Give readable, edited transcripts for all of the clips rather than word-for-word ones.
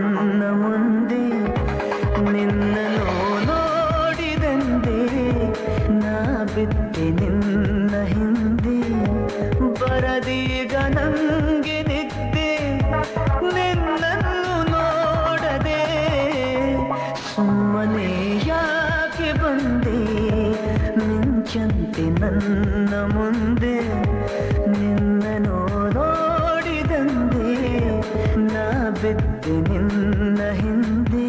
ನನ್ನ ಮುಂದೆ ನಿನ್ನನ್ನು ನೋಡಿದಂದೆ ನಾ ಬಿಟ್ಟೆ ನಿನ್ನ ಹಿಂದೆ ಬರದೀಗ ನಂಗೆ ನಿದ್ದೆ ನಿನ್ನನ್ನು ನೋಡದೆ ಸುಮ್ಮನೆ ಯಾಕೆ ಬಂದೆ ಮಿಂಚಂತೆ ನನ್ನ ಮುಂದೆ ನಿನ್ನನ್ನು ನೋಡಿದಂದೆ ನಾ ಬಿಟ್ಟೆ ನಿನ್ನ ಹಿಂದೆ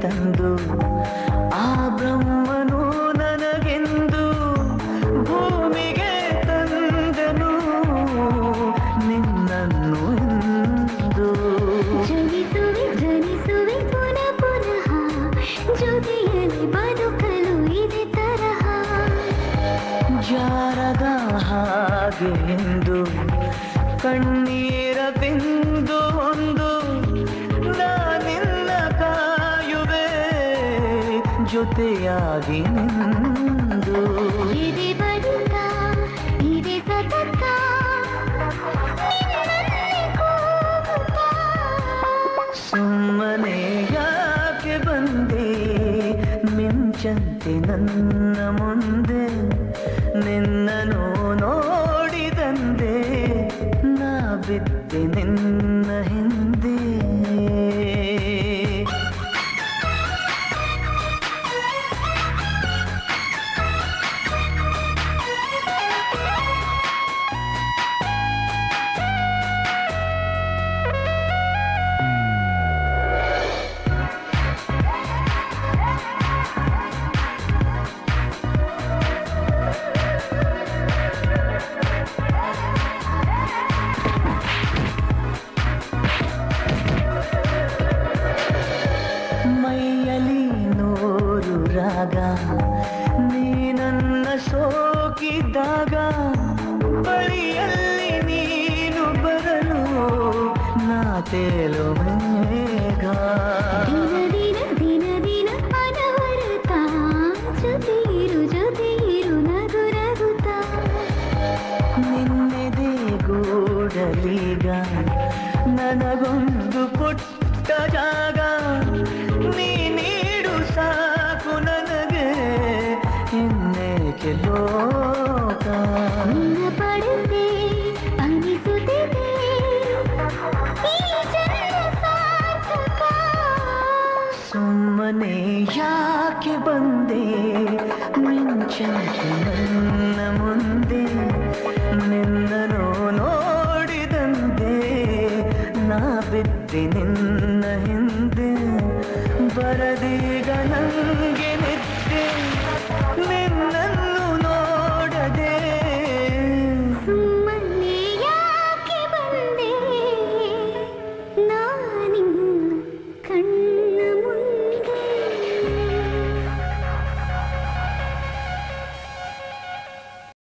ತಂದು ಆ ಬ್ರಹ್ಮನು ನನಗೆಂದು ಭೂಮಿಗೆ ತಂದನು ನಿನ್ನನ್ನು ಎಂದು ಜನಿಸುವೆ ಜನಿಸುವೆ ಪುನಃ ಪುನಃ ಜೊತೆಯಲ್ಲಿ ಬದುಕಲು ಇದೆ ತರಹ ಜಾರದ ಹಾಗೆ ಎಂದು ಕಣ್ಣೀರ ಬಿಂದು ಒಂದು ಜೊತೆಯಾಗಿ ನಿಂದು ಇದೆ ಬದುಕ ಇದೆ ಸತತ ಸುಮ್ಮನೆ ಯಾಕೆ ಬಂದೆ ಮಿಂಚಂತೆ ನನ್ನ ಮುಂದೆ ನಿನ್ನನ್ನು ನೋಡಿದಂದೆ ನಾ ಬಿಟ್ಟೆ ನಿನ್ನ ಹಿಂದೆ ಮೈಯಲಿ ನೂರು ರಾಗ ನೀ ನನ್ನ ಸೋಕಿದ್ದಾಗ ಬಳಿಯಲ್ಲಿ ನೀನು ಬರಲು ನಾ ತೇಲು ಮೇಘ ದಿನ ದಿನ ದಿನ ದಿನ ಅನವರತ ಜೊತೆಯಿರು ಜೊತೆಯಿರು ನಗು ನಗುತ್ತ ನಿನ್ನೆದೆ ಗೂಡಲೀಗ ನನಗೊಂದು ಪುಟ್ಟ ಜಾಗ ನೀ ನೀಡು ಸಾಕು ನನಗೆ ಇನ್ನೇಕೆ ಲೋಕ ನಿನ್ನ ಪಡೆದೆ ಅನಿಸುತ್ತಿದೆ ಈ ಜನ್ಮ ಸಾರ್ಥಕ ಸುಮ್ಮನೆ ಯಾಕೆ ಬಂದೆ ಮಿಂಚಂತೆ ನನ್ನ ಮುಂದೆ